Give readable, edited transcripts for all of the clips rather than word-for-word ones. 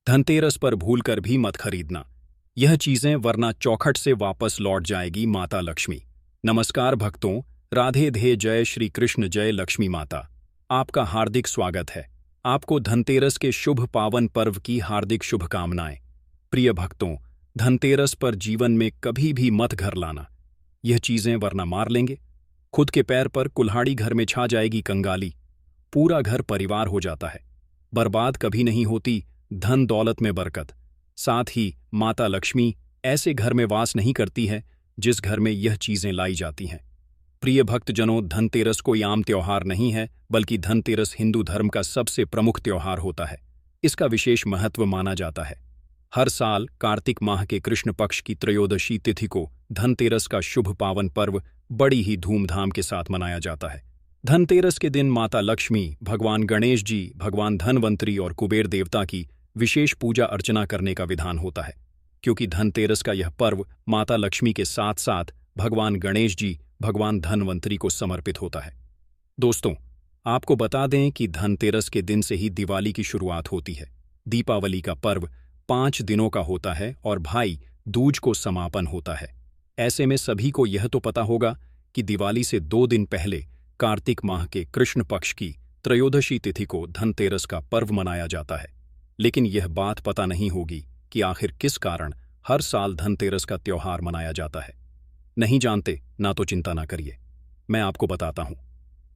धनतेरस पर भूलकर भी मत खरीदना यह चीजें, वरना चौखट से वापस लौट जाएगी माता लक्ष्मी। नमस्कार भक्तों, राधे धे, जय श्री कृष्ण, जय लक्ष्मी माता। आपका हार्दिक स्वागत है। आपको धनतेरस के शुभ पावन पर्व की हार्दिक शुभकामनाएं। प्रिय भक्तों, धनतेरस पर जीवन में कभी भी मत घर लाना यह चीजें, वरना मार लेंगे। खुद के पैर पर कुल्हाड़ी, घर में छा जाएगी कंगाली, पूरा घर परिवार हो जाता है। बर्बाद कभी नहीं होती धन दौलत में बरकत। साथ ही माता लक्ष्मी ऐसे घर में वास नहीं करती है जिस घर में यह चीजें लाई जाती हैं। प्रिय भक्तजनों, धनतेरस कोई आम त्योहार नहीं है, बल्कि धनतेरस हिंदू धर्म का सबसे प्रमुख त्योहार होता है। इसका विशेष महत्व माना जाता है। हर साल कार्तिक माह के कृष्ण पक्ष की त्रयोदशी तिथि को धनतेरस का शुभ पावन पर्व बड़ी ही धूमधाम के साथ मनाया जाता है। धनतेरस के दिन माता लक्ष्मी, भगवान गणेश जी, भगवान धनवंतरी और कुबेर देवता की विशेष पूजा अर्चना करने का विधान होता है। क्योंकि धनतेरस का यह पर्व माता लक्ष्मी के साथ साथ भगवान गणेश जी, भगवान धनवंतरी को समर्पित होता है। दोस्तों, आपको बता दें कि धनतेरस के दिन से ही दिवाली की शुरुआत होती है। दीपावली का पर्व 5 दिनों का होता है और भाई दूज को समापन होता है। ऐसे में सभी को यह तो पता होगा कि दिवाली से 2 दिन पहले कार्तिक माह के कृष्ण पक्ष की त्रयोदशी तिथि को धनतेरस का पर्व मनाया जाता है। लेकिन यह बात पता नहीं होगी कि आखिर किस कारण हर साल धनतेरस का त्योहार मनाया जाता है। नहीं जानते ना तो चिंता ना करिए, मैं आपको बताता हूं।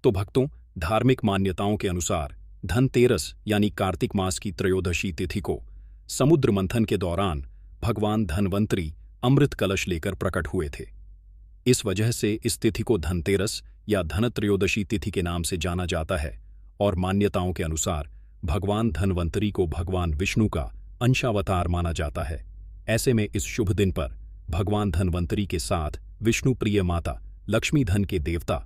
तो भक्तों, धार्मिक मान्यताओं के अनुसार धनतेरस यानी कार्तिक मास की त्रयोदशी तिथि को समुद्र मंथन के दौरान भगवान धनवंतरी अमृत कलश लेकर प्रकट हुए थे। इस वजह से इस तिथि को धनतेरस या धनत्रयोदशी तिथि के नाम से जाना जाता है। और मान्यताओं के अनुसार भगवान धनवंतरी को भगवान विष्णु का अंशावतार माना जाता है। ऐसे में इस शुभ दिन पर भगवान धनवंतरी के साथ विष्णु प्रिय माता लक्ष्मी, धन के देवता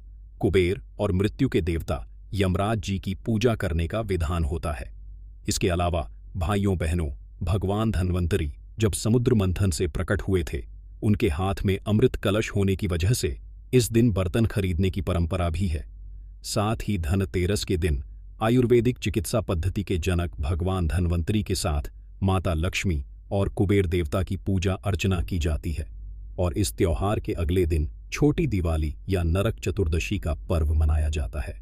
कुबेर और मृत्यु के देवता यमराज जी की पूजा करने का विधान होता है। इसके अलावा भाइयों बहनों, भगवान धनवंतरी जब समुद्र मंथन से प्रकट हुए थे, उनके हाथ में अमृत कलश होने की वजह से इस दिन बर्तन खरीदने की परंपरा भी है। साथ ही धनतेरस के दिन आयुर्वेदिक चिकित्सा पद्धति के जनक भगवान धनवंतरी के साथ माता लक्ष्मी और कुबेर देवता की पूजा अर्चना की जाती है। और इस त्योहार के अगले दिन छोटी दिवाली या नरक चतुर्दशी का पर्व मनाया जाता है।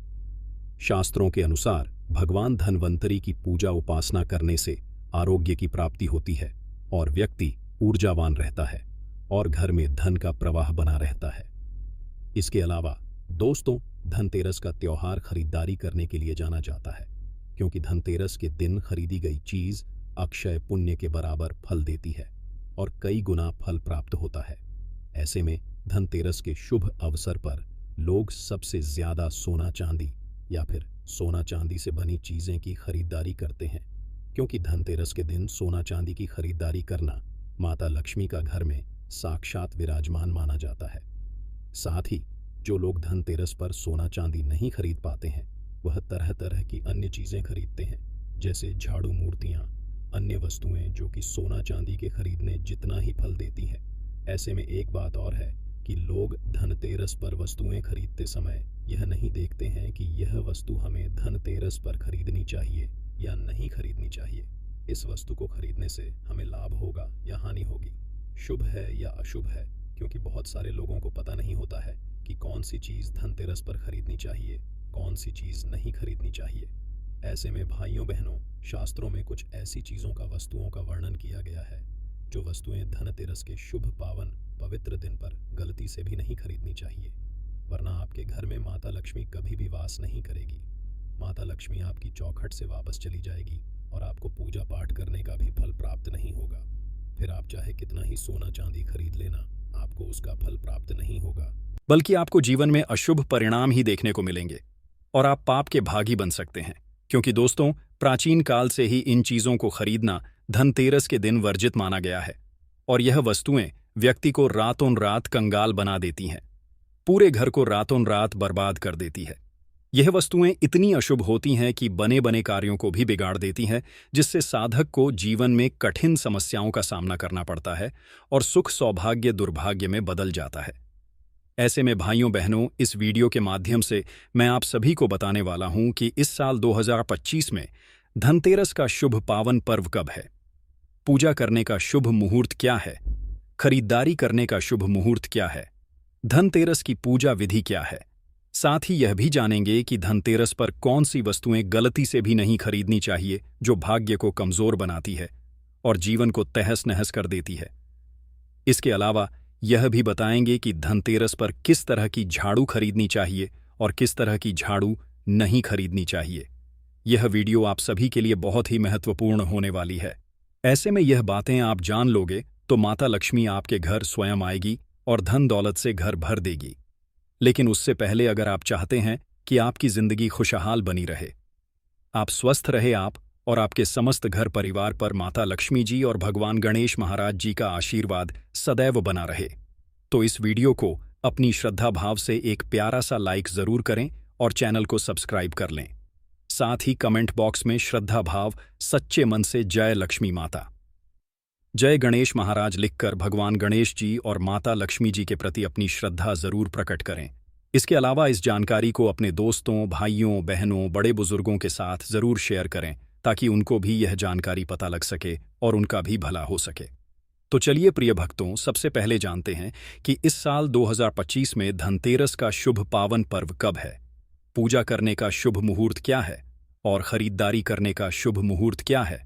शास्त्रों के अनुसार भगवान धनवंतरी की पूजा उपासना करने से आरोग्य की प्राप्ति होती है और व्यक्ति ऊर्जावान रहता है और घर में धन का प्रवाह बना रहता है। इसके अलावा दोस्तों, धनतेरस का त्योहार खरीदारी करने के लिए जाना जाता है, क्योंकि धनतेरस के दिन खरीदी गई चीज अक्षय पुण्य के बराबर फल देती है और कई गुना फल प्राप्त होता है। ऐसे में धनतेरस के शुभ अवसर पर लोग सबसे ज्यादा सोना चांदी या फिर सोना चांदी से बनी चीजें की खरीदारी करते हैं, क्योंकि धनतेरस के दिन सोना चांदी की खरीदारी करना माता लक्ष्मी का घर में साक्षात विराजमान माना जाता है। साथ ही जो लोग धनतेरस पर सोना चांदी नहीं खरीद पाते हैं, वह तरह तरह की अन्य चीजें खरीदते हैं, जैसे झाड़ू, मूर्तियां, अन्य वस्तुएं जो कि सोना चांदी के खरीदने जितना ही फल देती हैं। ऐसे में एक बात और है कि लोग धनतेरस पर वस्तुएं खरीदते समय यह नहीं देखते हैं कि यह वस्तु हमें धनतेरस पर खरीदनी चाहिए या नहीं खरीदनी चाहिए। इस वस्तु को खरीदने से हमें लाभ होगा या हानि होगी, शुभ है या अशुभ है, क्योंकि बहुत सारे लोगों को पता नहीं होता है कि कौन सी चीज़ धनतेरस पर खरीदनी चाहिए, कौन सी चीज़ नहीं खरीदनी चाहिए। ऐसे में भाइयों बहनों, शास्त्रों में कुछ ऐसी चीज़ों का, वस्तुओं का वर्णन किया गया है जो वस्तुएं धनतेरस के शुभ पावन पवित्र दिन पर गलती से भी नहीं खरीदनी चाहिए, वरना आपके घर में माता लक्ष्मी कभी भी वास नहीं करेगी। माता लक्ष्मी आपकी चौखट से वापस चली जाएगी और आपको पूजा पाठ करने का भी फल प्राप्त नहीं होगा। फिर आप चाहे कितना ही सोना चांदी खरीद लेना, आपको उसका फल प्राप्त नहीं होगा, बल्कि आपको जीवन में अशुभ परिणाम ही देखने को मिलेंगे और आप पाप के भागी बन सकते हैं। क्योंकि दोस्तों, प्राचीन काल से ही इन चीजों को खरीदना धनतेरस के दिन वर्जित माना गया है और यह वस्तुएं व्यक्ति को रातों रात कंगाल बना देती हैं, पूरे घर को रातों रात बर्बाद कर देती है। यह वस्तुएं इतनी अशुभ होती हैं कि बने बने कार्यों को भी बिगाड़ देती हैं, जिससे साधक को जीवन में कठिन समस्याओं का सामना करना पड़ता है और सुख सौभाग्य दुर्भाग्य में बदल जाता है। ऐसे में भाइयों बहनों, इस वीडियो के माध्यम से मैं आप सभी को बताने वाला हूं कि इस साल 2025 में धनतेरस का शुभ पावन पर्व कब है पूजा करने का शुभ मुहूर्त क्या है, खरीदारी करने का शुभ मुहूर्त क्या है, धनतेरस की पूजा विधि क्या है। साथ ही यह भी जानेंगे कि धनतेरस पर कौन सी वस्तुएं गलती से भी नहीं खरीदनी चाहिए जो भाग्य को कमजोर बनाती है और जीवन को तहस नहस कर देती है। इसके अलावा यह भी बताएंगे कि धनतेरस पर किस तरह की झाड़ू खरीदनी चाहिए और किस तरह की झाड़ू नहीं खरीदनी चाहिए। यह वीडियो आप सभी के लिए बहुत ही महत्वपूर्ण होने वाली है। ऐसे में यह बातें आप जान लोगे तो माता लक्ष्मी आपके घर स्वयं आएगी और धन दौलत से घर भर देगी। लेकिन उससे पहले अगर आप चाहते हैं कि आपकी जिंदगी खुशहाल बनी रहे, आप स्वस्थ रहे, आप और आपके समस्त घर परिवार पर माता लक्ष्मी जी और भगवान गणेश महाराज जी का आशीर्वाद सदैव बना रहे, तो इस वीडियो को अपनी श्रद्धा भाव से एक प्यारा सा लाइक जरूर करें और चैनल को सब्सक्राइब कर लें। साथ ही कमेंट बॉक्स में श्रद्धा भाव सच्चे मन से जय लक्ष्मी माता, जय गणेश महाराज लिखकर भगवान गणेश जी और माता लक्ष्मी जी के प्रति अपनी श्रद्धा जरूर प्रकट करें। इसके अलावा इस जानकारी को अपने दोस्तों, भाइयों, बहनों, बड़े बुजुर्गों के साथ जरूर शेयर करें ताकि उनको भी यह जानकारी पता लग सके और उनका भी भला हो सके। तो चलिए प्रिय भक्तों, सबसे पहले जानते हैं कि इस साल 2025 में धनतेरस का शुभ पावन पर्व कब है, पूजा करने का शुभ मुहूर्त क्या है और खरीदारी करने का शुभ मुहूर्त क्या है।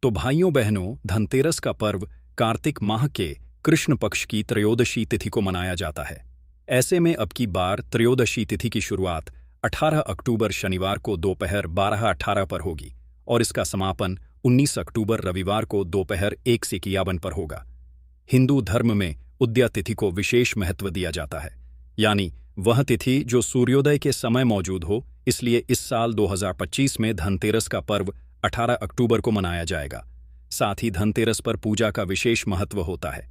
तो भाइयों बहनों, धनतेरस का पर्व कार्तिक माह के कृष्ण पक्ष की त्रयोदशी तिथि को मनाया जाता है। ऐसे में अब की बार त्रयोदशी तिथि की शुरुआत 18 अक्टूबर शनिवार को दोपहर 12:18 पर होगी और इसका समापन 19 अक्टूबर रविवार को दोपहर 1:51 पर होगा। हिंदू धर्म में उदया तिथि को विशेष महत्व दिया जाता है, यानी वह तिथि जो सूर्योदय के समय मौजूद हो। इसलिए इस साल 2025 में धनतेरस का पर्व 18 अक्टूबर को मनाया जाएगा। साथ ही धनतेरस पर पूजा का विशेष महत्व होता है।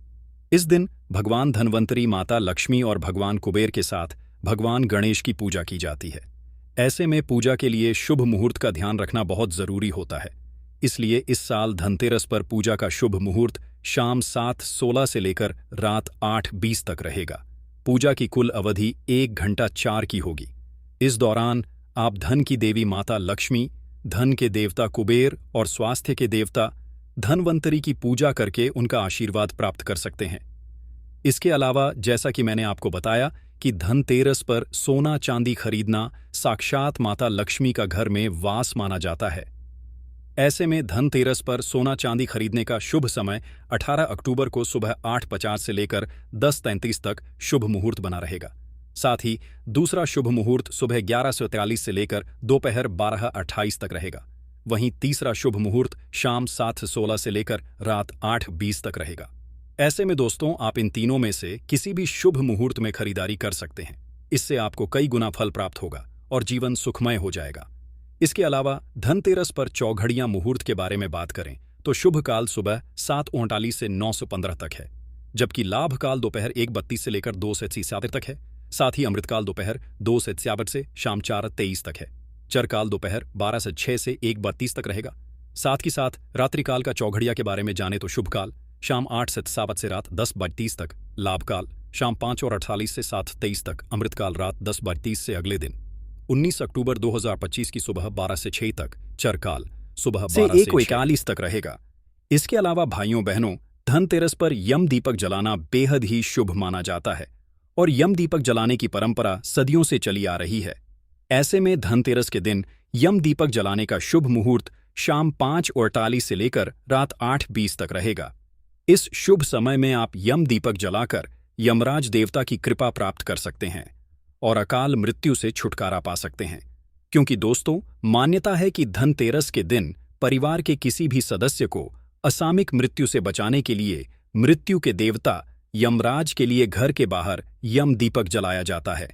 इस दिन भगवान धन्वंतरी, माता लक्ष्मी और भगवान कुबेर के साथ भगवान गणेश की पूजा की जाती है। ऐसे में पूजा के लिए शुभ मुहूर्त का ध्यान रखना बहुत जरूरी होता है। इसलिए इस साल धनतेरस पर पूजा का शुभ मुहूर्त शाम 7:16 से लेकर रात 8:20 तक रहेगा। पूजा की कुल अवधि 1 घंटा 4 की होगी। इस दौरान आप धन की देवी माता लक्ष्मी, धन के देवता कुबेर और स्वास्थ्य के देवता धन्वंतरी की पूजा करके उनका आशीर्वाद प्राप्त कर सकते हैं। इसके अलावा जैसा कि मैंने आपको बताया कि धनतेरस पर सोना चांदी खरीदना साक्षात माता लक्ष्मी का घर में वास माना जाता है। ऐसे में धनतेरस पर सोना चांदी खरीदने का शुभ समय 18 अक्टूबर को सुबह 8:50 से लेकर 10:33 तक शुभ मुहूर्त बना रहेगा। साथ ही दूसरा शुभ मुहूर्त सुबह 11:43 से लेकर दोपहर 12:28 तक रहेगा। वहीं तीसरा शुभ मुहूर्त शाम 7:16 से लेकर रात 8:20 तक रहेगा। ऐसे में दोस्तों, आप इन तीनों में से किसी भी शुभ मुहूर्त में खरीदारी कर सकते हैं। इससे आपको कई गुना फल प्राप्त होगा और जीवन सुखमय हो जाएगा। इसके अलावा धनतेरस पर चौघड़ियां मुहूर्त के बारे में बात करें तो शुभ काल सुबह 7:39 से 9:15 तक है, जबकि लाभ काल दोपहर 1:32 से लेकर 2:67 तक है। साथ ही अमृतकाल दोपहर 2:67 से शाम 4:23 तक है। चरकाल दोपहर 12 से 6 से 1:32 तक रहेगा। साथ ही साथ रात्रिकाल का चौघड़िया के बारे में जाने तो शुभ काल शाम 8:57 से रात 10:32 तक, लाभ काल शाम 5:48 से 7:23 तक, अमृतकाल रात 10:32 से अगले दिन 19 अक्टूबर 2025 की सुबह 12 से 6 तक, चरकाल सुबह 12 से 1:41 तक रहेगा। इसके अलावा भाइयों बहनों, धनतेरस पर यम दीपक जलाना बेहद ही शुभ माना जाता है और यम दीपक जलाने की परंपरा सदियों से चली आ रही है। ऐसे में धनतेरस के दिन यम दीपक जलाने का शुभ मुहूर्त शाम 5:48 से लेकर रात 8:20 तक रहेगा। इस शुभ समय में आप यम दीपक जलाकर यमराज देवता की कृपा प्राप्त कर सकते हैं और अकाल मृत्यु से छुटकारा पा सकते हैं। क्योंकि दोस्तों, मान्यता है कि धनतेरस के दिन परिवार के किसी भी सदस्य को असामयिक मृत्यु से बचाने के लिए मृत्यु के देवता यमराज के लिए घर के बाहर यम दीपक जलाया जाता है।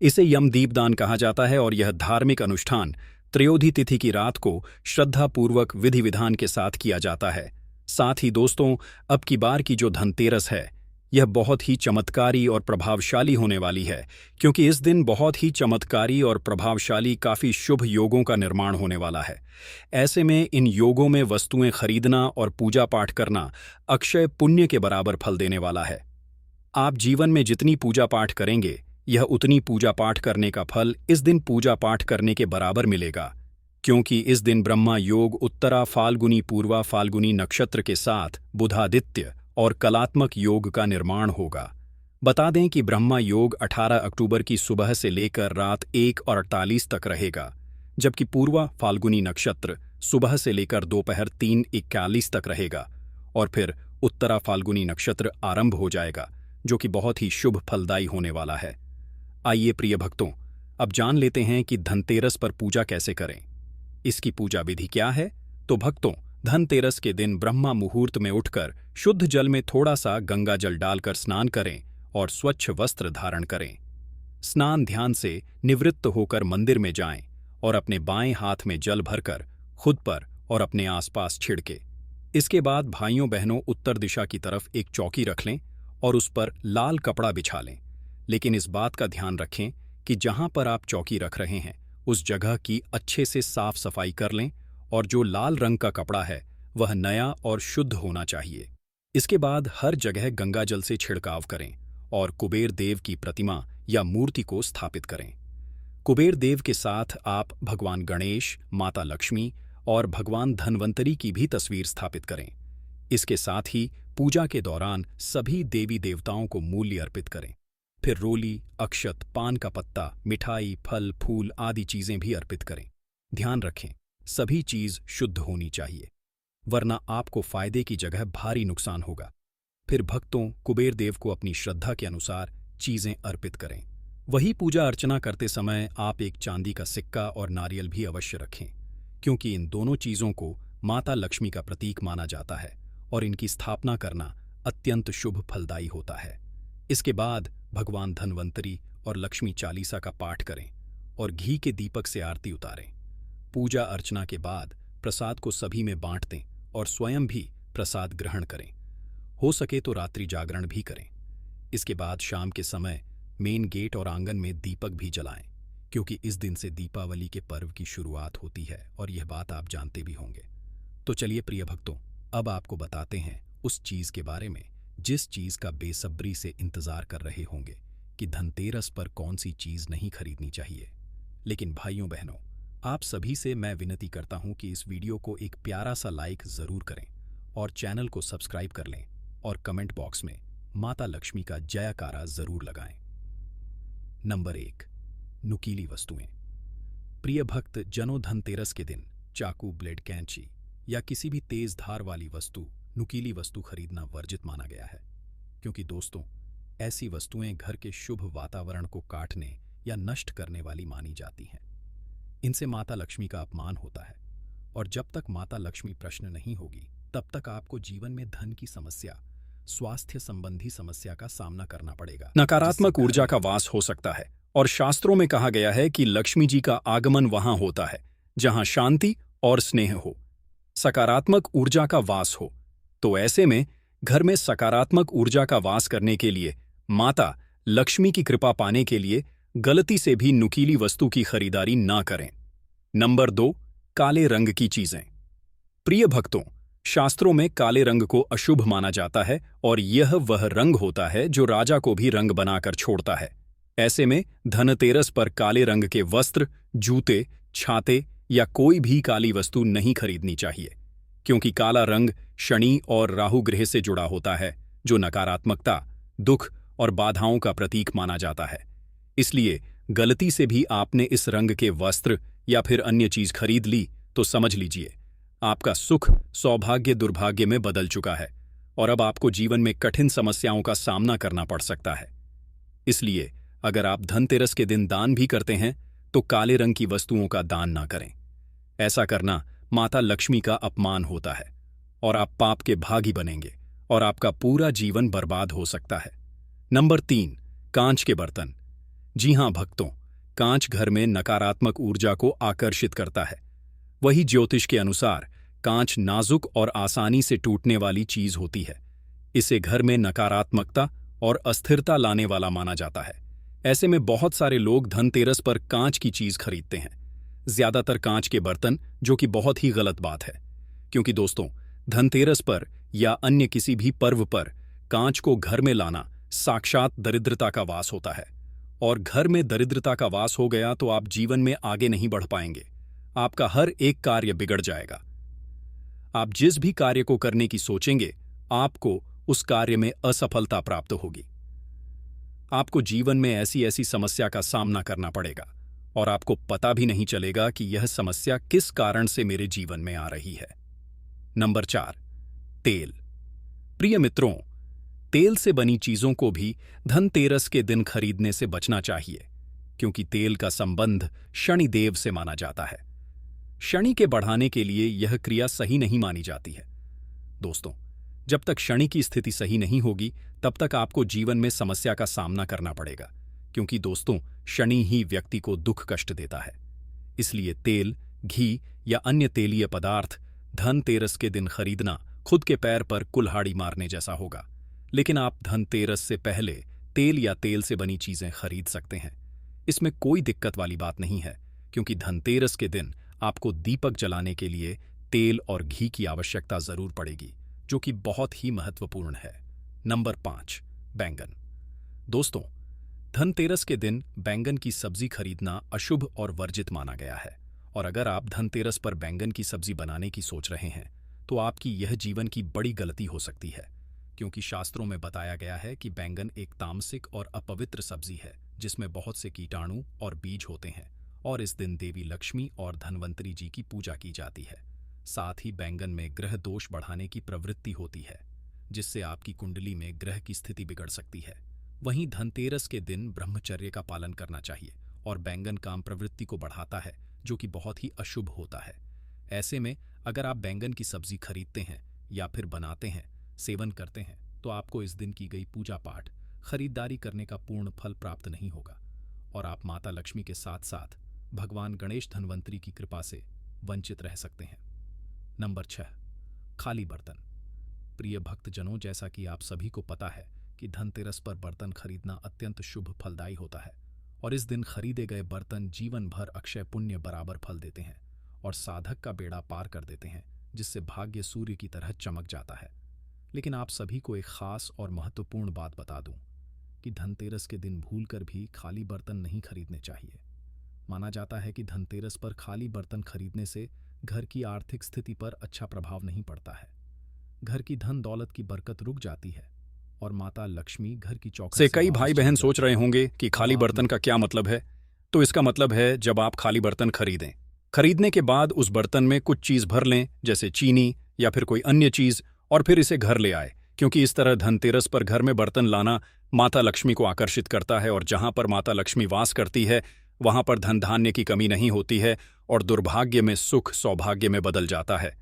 इसे यम दीपदान कहा जाता है और यह धार्मिक अनुष्ठान त्रयोदशी तिथि की रात को श्रद्धापूर्वक विधि विधान के साथ किया जाता है। साथ ही दोस्तों, अब की बार की जो धनतेरस है यह बहुत ही चमत्कारी और प्रभावशाली होने वाली है, क्योंकि इस दिन बहुत ही चमत्कारी और प्रभावशाली काफ़ी शुभ योगों का निर्माण होने वाला है। ऐसे में इन योगों में वस्तुएं खरीदना और पूजा पाठ करना अक्षय पुण्य के बराबर फल देने वाला है। आप जीवन में जितनी पूजा पाठ करेंगे, यह उतनी पूजा पाठ करने का फल इस दिन पूजा पाठ करने के बराबर मिलेगा। क्योंकि इस दिन ब्रह्मा योग उत्तरा फाल्गुनी पूर्वा फाल्गुनी नक्षत्र के साथ बुधादित्य और कलात्मक योग का निर्माण होगा। बता दें कि ब्रह्मा योग 18 अक्टूबर की सुबह से लेकर रात 1:48 तक रहेगा, जबकि पूर्वा फाल्गुनी नक्षत्र सुबह से लेकर दोपहर 3:41 तक रहेगा और फिर उत्तरा फाल्गुनी नक्षत्र आरंभ हो जाएगा, जो कि बहुत ही शुभ फलदायी होने वाला है। आइए प्रिय भक्तों, अब जान लेते हैं कि धनतेरस पर पूजा कैसे करें। इसकी पूजा विधि क्या है? तो भक्तों, धनतेरस के दिन ब्रह्मा मुहूर्त में उठकर शुद्ध जल में थोड़ा सा गंगा जल डालकर स्नान करें और स्वच्छ वस्त्र धारण करें। स्नान ध्यान से निवृत्त होकर मंदिर में जाएं और अपने बाएं हाथ में जल भरकर खुद पर और अपने आसपास छिड़के। इसके बाद भाइयों बहनों उत्तर दिशा की तरफ एक चौकी रख लें और उस पर लाल कपड़ा बिछा लें। लेकिन इस बात का ध्यान रखें कि जहां पर आप चौकी रख रहे हैं उस जगह की अच्छे से साफ सफाई कर लें और जो लाल रंग का कपड़ा है वह नया और शुद्ध होना चाहिए। इसके बाद हर जगह गंगा जल से छिड़काव करें और कुबेर देव की प्रतिमा या मूर्ति को स्थापित करें। कुबेर देव के साथ आप भगवान गणेश, माता लक्ष्मी और भगवान धन्वंतरी की भी तस्वीर स्थापित करें। इसके साथ ही पूजा के दौरान सभी देवी देवताओं को मूल्य अर्पित करें। फिर रोली, अक्षत, पान का पत्ता, मिठाई, फल, फूल आदि चीजें भी अर्पित करें। ध्यान रखें, सभी चीज शुद्ध होनी चाहिए, वरना आपको फायदे की जगह भारी नुकसान होगा। फिर भक्तों, कुबेर देव को अपनी श्रद्धा के अनुसार चीजें अर्पित करें। वही पूजा अर्चना करते समय आप एक चांदी का सिक्का और नारियल भी अवश्य रखें, क्योंकि इन दोनों चीजों को माता लक्ष्मी का प्रतीक माना जाता है और इनकी स्थापना करना अत्यंत शुभ फलदायी होता है। इसके बाद भगवान धन्वंतरी और लक्ष्मी चालीसा का पाठ करें और घी के दीपक से आरती उतारें। पूजा अर्चना के बाद प्रसाद को सभी में बांट दें और स्वयं भी प्रसाद ग्रहण करें। हो सके तो रात्रि जागरण भी करें। इसके बाद शाम के समय मेन गेट और आंगन में दीपक भी जलाएं, क्योंकि इस दिन से दीपावली के पर्व की शुरुआत होती है और यह बात आप जानते भी होंगे। तो चलिए प्रिय भक्तों, अब आपको बताते हैं उस चीज के बारे में जिस चीज का बेसब्री से इंतजार कर रहे होंगे कि धनतेरस पर कौन सी चीज नहीं खरीदनी चाहिए। लेकिन भाइयों बहनों, आप सभी से मैं विनती करता हूं कि इस वीडियो को एक प्यारा सा लाइक जरूर करें और चैनल को सब्सक्राइब कर लें और कमेंट बॉक्स में माता लक्ष्मी का जयकारा जरूर लगाएं। नंबर 1, नुकीली वस्तुएं। प्रिय भक्त जनों, धनतेरस के दिन चाकू, ब्लेड, कैंची या किसी भी तेज धार वाली वस्तु, नुकीली वस्तु खरीदना वर्जित माना गया है, क्योंकि दोस्तों, ऐसी वस्तुएं घर के शुभ वातावरण को काटने या नष्ट करने वाली मानी जाती हैं। इनसे माता लक्ष्मी का अपमान होता है और जब तक माता लक्ष्मी प्रश्न नहीं होगी तब तक आपको जीवन में धन की समस्या, स्वास्थ्य संबंधी समस्या का सामना करना पड़ेगा। नकारात्मक ऊर्जा का वास हो सकता है और शास्त्रों में कहा गया है कि लक्ष्मी जी का आगमन वहां होता है जहां शांति और स्नेह हो, सकारात्मक ऊर्जा का वास हो। तो ऐसे में घर में सकारात्मक ऊर्जा का वास करने के लिए, माता लक्ष्मी की कृपा पाने के लिए गलती से भी नुकीली वस्तु की खरीदारी ना करें। नंबर 2, काले रंग की चीजें। प्रिय भक्तों, शास्त्रों में काले रंग को अशुभ माना जाता है और यह वह रंग होता है जो राजा को भी रंग बनाकर छोड़ता है। ऐसे में धनतेरस पर काले रंग के वस्त्र, जूते, छाते या कोई भी काली वस्तु नहीं खरीदनी चाहिए, क्योंकि काला रंग शनि और राहु ग्रह से जुड़ा होता है, जो नकारात्मकता, दुख और बाधाओं का प्रतीक माना जाता है। इसलिए गलती से भी आपने इस रंग के वस्त्र या फिर अन्य चीज खरीद ली तो समझ लीजिए आपका सुख सौभाग्य दुर्भाग्य में बदल चुका है और अब आपको जीवन में कठिन समस्याओं का सामना करना पड़ सकता है। इसलिए अगर आप धनतेरस के दिन दान भी करते हैं तो काले रंग की वस्तुओं का दान ना करें। ऐसा करना माता लक्ष्मी का अपमान होता है और आप पाप के भागी बनेंगे और आपका पूरा जीवन बर्बाद हो सकता है। नंबर 3, कांच के बर्तन। जी हां भक्तों, कांच घर में नकारात्मक ऊर्जा को आकर्षित करता है। वही ज्योतिष के अनुसार कांच नाजुक और आसानी से टूटने वाली चीज होती है। इसे घर में नकारात्मकता और अस्थिरता लाने वाला माना जाता है। ऐसे में बहुत सारे लोग धनतेरस पर कांच की चीज खरीदते हैं, ज्यादातर कांच के बर्तन, जो कि बहुत ही गलत बात है, क्योंकि दोस्तों, धनतेरस पर या अन्य किसी भी पर्व पर कांच को घर में लाना साक्षात दरिद्रता का वास होता है और घर में दरिद्रता का वास हो गया तो आप जीवन में आगे नहीं बढ़ पाएंगे। आपका हर एक कार्य बिगड़ जाएगा। आप जिस भी कार्य को करने की सोचेंगे, आपको उस कार्य में असफलता प्राप्त होगी। आपको जीवन में ऐसी ऐसी समस्या का सामना करना पड़ेगा और आपको पता भी नहीं चलेगा कि यह समस्या किस कारण से मेरे जीवन में आ रही है। नंबर 4, तेल। प्रिय मित्रों, तेल से बनी चीजों को भी धनतेरस के दिन खरीदने से बचना चाहिए, क्योंकि तेल का संबंध शनिदेव से माना जाता है। शनि के बढ़ाने के लिए यह क्रिया सही नहीं मानी जाती है। दोस्तों, जब तक शनि की स्थिति सही नहीं होगी, तब तक आपको जीवन में समस्या का सामना करना पड़ेगा, क्योंकि दोस्तों, शनि ही व्यक्ति को दुख कष्ट देता है। इसलिए तेल, घी या अन्य तेलीय पदार्थ धनतेरस के दिन खरीदना खुद के पैर पर कुल्हाड़ी मारने जैसा होगा। लेकिन आप धनतेरस से पहले तेल या तेल से बनी चीजें खरीद सकते हैं। इसमें कोई दिक्कत वाली बात नहीं है, क्योंकि धनतेरस के दिन आपको दीपक जलाने के लिए तेल और घी की आवश्यकता जरूर पड़ेगी, जो कि बहुत ही महत्वपूर्ण है। नंबर 5, बैंगन। दोस्तों, धनतेरस के दिन बैंगन की सब्जी खरीदना अशुभ और वर्जित माना गया है। और अगर आप धनतेरस पर बैंगन की सब्जी बनाने की सोच रहे हैं, तो आपकी यह जीवन की बड़ी गलती हो सकती है, क्योंकि शास्त्रों में बताया गया है कि बैंगन एक तामसिक और अपवित्र सब्जी है, जिसमें बहुत से कीटाणु और बीज होते हैं, और इस दिन देवी लक्ष्मी और धनवंतरी जी की पूजा की जाती है। साथ ही बैंगन में ग्रह दोष बढ़ाने की प्रवृत्ति होती है, जिससे आपकी कुंडली में ग्रह की स्थिति बिगड़ सकती है। वहीं धनतेरस के दिन ब्रह्मचर्य का पालन करना चाहिए, और बैंगन काम प्रवृत्ति को बढ़ाता है, जो कि बहुत ही अशुभ होता है। ऐसे में अगर आप बैंगन की सब्जी खरीदते हैं या फिर बनाते हैं, सेवन करते हैं, तो आपको इस दिन की गई पूजा पाठ, खरीदारी करने का पूर्ण फल प्राप्त नहीं होगा, और आप माता लक्ष्मी के साथ साथ भगवान गणेश धनवंतरी की कृपा से वंचित रह सकते हैं। नंबर 6, खाली बर्तन। प्रिय भक्तजनों, जैसा कि आप सभी को पता है कि धनतेरस पर बर्तन खरीदना अत्यंत शुभ फलदायी होता है, और इस दिन खरीदे गए बर्तन जीवन भर अक्षय पुण्य बराबर फल देते हैं और साधक का बेड़ा पार कर देते हैं, जिससे भाग्य सूर्य की तरह चमक जाता है। लेकिन आप सभी को एक खास और महत्वपूर्ण बात बता दूं कि धनतेरस के दिन भूलकर भी खाली बर्तन नहीं खरीदने चाहिए। माना जाता है कि धनतेरस पर खाली बर्तन खरीदने से घर की आर्थिक स्थिति पर अच्छा प्रभाव नहीं पड़ता है। घर की धन दौलत की बरकत रुक जाती है और माता लक्ष्मी घर की चौखट से कई भाई बहन सोच रहे होंगे कि खाली बर्तन का क्या मतलब है। तो इसका मतलब है, जब आप खाली बर्तन खरीदें, खरीदने के बाद उस बर्तन में कुछ चीज भर लें, जैसे चीनी या फिर कोई अन्य चीज, और फिर इसे घर ले आए, क्योंकि इस तरह धनतेरस पर घर में बर्तन लाना माता लक्ष्मी को आकर्षित करता है, और जहां पर माता लक्ष्मी वास करती है, वहां पर धन धान्य की कमी नहीं होती है और दुर्भाग्य में सुख सौभाग्य में बदल जाता है।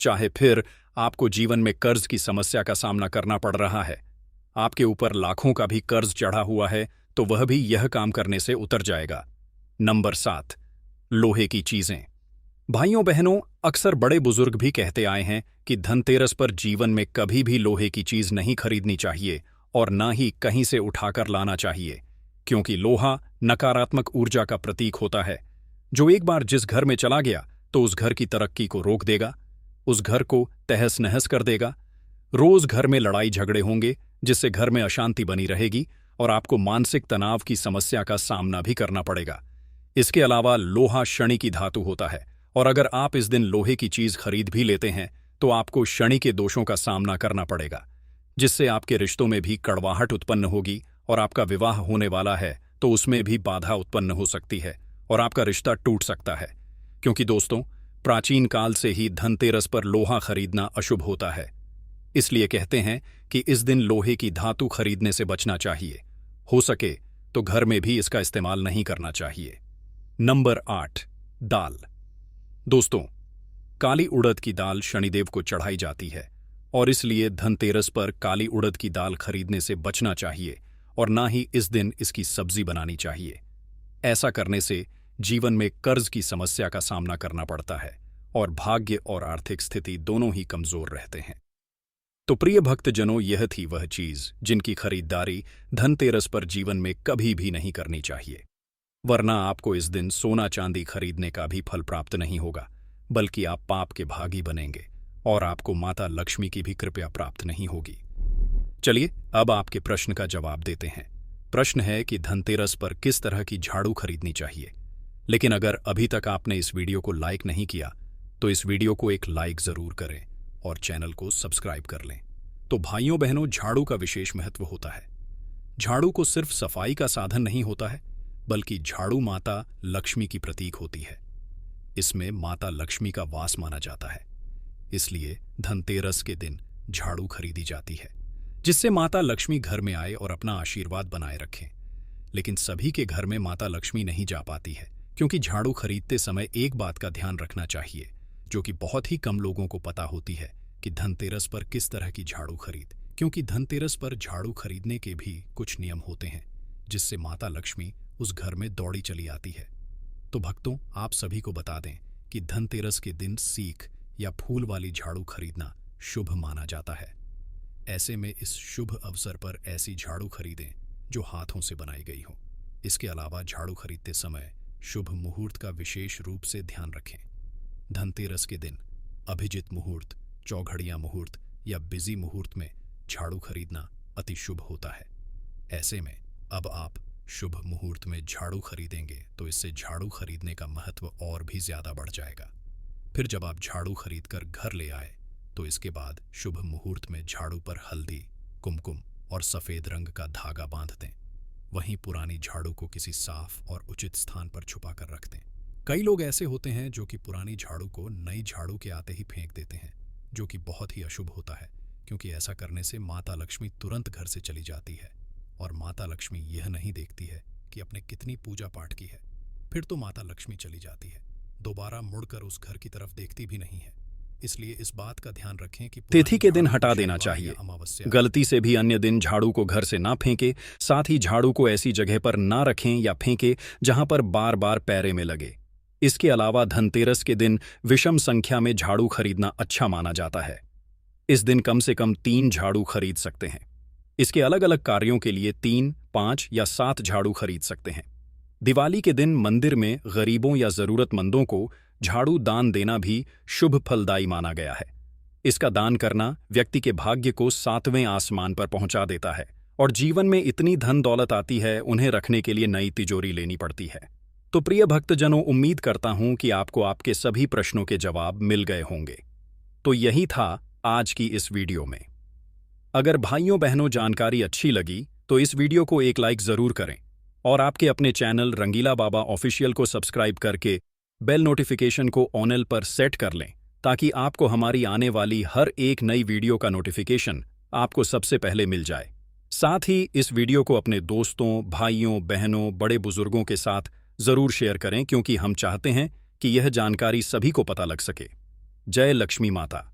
चाहे फिर आपको जीवन में कर्ज की समस्या का सामना करना पड़ रहा है, आपके ऊपर लाखों का भी कर्ज चढ़ा हुआ है, तो वह भी यह काम करने से उतर जाएगा। नंबर 7, लोहे की चीजें। भाइयों बहनों, अक्सर बड़े बुजुर्ग भी कहते आए हैं कि धनतेरस पर जीवन में कभी भी लोहे की चीज नहीं खरीदनी चाहिए और ना ही कहीं से उठाकर लाना चाहिए, क्योंकि लोहा नकारात्मक ऊर्जा का प्रतीक होता है, जो एक बार जिस घर में चला गया तो उस घर की तरक्की को रोक देगा, उस घर को तहस नहस कर देगा। रोज घर में लड़ाई झगड़े होंगे, जिससे घर में अशांति बनी रहेगी और आपको मानसिक तनाव की समस्या का सामना भी करना पड़ेगा। इसके अलावा लोहा शनि की धातु होता है, और अगर आप इस दिन लोहे की चीज खरीद भी लेते हैं, तो आपको शनि के दोषों का सामना करना पड़ेगा, जिससे आपके रिश्तों में भी कड़वाहट उत्पन्न होगी, और आपका विवाह होने वाला है तो उसमें भी बाधा उत्पन्न हो सकती है और आपका रिश्ता टूट सकता है। क्योंकि दोस्तों, प्राचीन काल से ही धनतेरस पर लोहा खरीदना अशुभ होता है। इसलिए कहते हैं कि इस दिन लोहे की धातु खरीदने से बचना चाहिए। हो सके तो घर में भी इसका इस्तेमाल नहीं करना चाहिए। नंबर 8, दाल। दोस्तों, काली उड़द की दाल शनिदेव को चढ़ाई जाती है, और इसलिए धनतेरस पर काली उड़द की दाल खरीदने से बचना चाहिए और ना ही इस दिन इसकी सब्जी बनानी चाहिए। ऐसा करने से जीवन में कर्ज की समस्या का सामना करना पड़ता है और भाग्य और आर्थिक स्थिति दोनों ही कमजोर रहते हैं। तो प्रिय भक्तजनों, यह थी वह चीज जिनकी खरीदारी धनतेरस पर जीवन में कभी भी नहीं करनी चाहिए, वरना आपको इस दिन सोना चांदी खरीदने का भी फल प्राप्त नहीं होगा, बल्कि आप पाप के भागी बनेंगे और आपको माता लक्ष्मी की भी कृपा प्राप्त नहीं होगी। चलिए अब आपके प्रश्न का जवाब देते हैं। प्रश्न है कि धनतेरस पर किस तरह की झाड़ू खरीदनी चाहिए। लेकिन अगर अभी तक आपने इस वीडियो को लाइक नहीं किया तो इस वीडियो को एक लाइक जरूर करें और चैनल को सब्सक्राइब कर लें। तो भाइयों बहनों, झाड़ू का विशेष महत्व होता है। झाड़ू को सिर्फ सफाई का साधन नहीं होता है, बल्कि झाड़ू माता लक्ष्मी की प्रतीक होती है। इसमें माता लक्ष्मी का वास माना जाता है, इसलिए धनतेरस के दिन झाड़ू खरीदी जाती है, जिससे माता लक्ष्मी घर में आए और अपना आशीर्वाद बनाए रखें। लेकिन सभी के घर में माता लक्ष्मी नहीं जा पाती है, क्योंकि झाड़ू खरीदते समय एक बात का ध्यान रखना चाहिए, जो कि बहुत ही कम लोगों को पता होती है, कि धनतेरस पर किस तरह की झाड़ू खरीद। क्योंकि धनतेरस पर झाड़ू खरीदने के भी कुछ नियम होते हैं, जिससे माता लक्ष्मी उस घर में दौड़ी चली आती है। तो भक्तों, आप सभी को बता दें कि धनतेरस के दिन सीख या फूल वाली झाड़ू खरीदना शुभ माना जाता है। ऐसे में इस शुभ अवसर पर ऐसी झाड़ू खरीदें जो हाथों से बनाई गई हो। इसके अलावा झाड़ू खरीदते समय शुभ मुहूर्त का विशेष रूप से ध्यान रखें। धनतेरस के दिन अभिजित मुहूर्त, चौघड़िया मुहूर्त या बिजी मुहूर्त में झाड़ू खरीदना अति शुभ होता है। ऐसे में अब आप शुभ मुहूर्त में झाड़ू खरीदेंगे तो इससे झाड़ू खरीदने का महत्व और भी ज्यादा बढ़ जाएगा। फिर जब आप झाड़ू खरीदकर घर ले आए तो इसके बाद शुभ मुहूर्त में झाड़ू पर हल्दी, कुमकुम और सफेद रंग का धागा बांध दें। वहीं पुरानी झाड़ू को किसी साफ और उचित स्थान पर छुपा कर रख दें। कई लोग ऐसे होते हैं जो कि पुरानी झाड़ू को नई झाड़ू के आते ही फेंक देते हैं, जो कि बहुत ही अशुभ होता है, क्योंकि ऐसा करने से माता लक्ष्मी तुरंत घर से चली जाती है और माता लक्ष्मी यह नहीं देखती है कि आपने कितनी पूजा पाठ की है। फिर तो माता लक्ष्मी चली जाती है, दोबारा मुड़कर उस घर की तरफ देखती भी नहीं है। इसलिए इस बात का ध्यान रखें कि तिथि के दिन हटा देना चाहिए। गलती से भी अन्य दिन झाड़ू को घर से ना फेंके। साथ ही झाड़ू को ऐसी जगह पर ना रखें या फेंके जहां पर बार बार पैरे में लगे। इसके अलावा धनतेरस के दिन विषम संख्या में झाड़ू खरीदना अच्छा माना जाता है। इस दिन कम से कम 3 झाड़ू खरीद सकते हैं। इसके अलग अलग कार्यों के लिए 3, 5 या 7 झाड़ू खरीद सकते हैं। दिवाली के दिन मंदिर में गरीबों या जरूरतमंदों को झाड़ू दान देना भी शुभ फलदायी माना गया है। इसका दान करना व्यक्ति के भाग्य को 7वें आसमान पर पहुंचा देता है और जीवन में इतनी धन दौलत आती है, उन्हें रखने के लिए नई तिजोरी लेनी पड़ती है। तो प्रिय भक्तजनों, उम्मीद करता हूं कि आपको आपके सभी प्रश्नों के जवाब मिल गए होंगे। तो यही था आज की इस वीडियो में। अगर भाइयों बहनों जानकारी अच्छी लगी तो इस वीडियो को एक लाइक जरूर करें और आपके अपने चैनल रंगीला बाबा ऑफिशियल को सब्सक्राइब करके बेल नोटिफिकेशन को ऑनल पर सेट कर लें, ताकि आपको हमारी आने वाली हर एक नई वीडियो का नोटिफिकेशन आपको सबसे पहले मिल जाए। साथ ही इस वीडियो को अपने दोस्तों, भाइयों, बहनों, बड़े बुजुर्गों के साथ जरूर शेयर करें, क्योंकि हम चाहते हैं कि यह जानकारी सभी को पता लग सके। जय लक्ष्मी माता।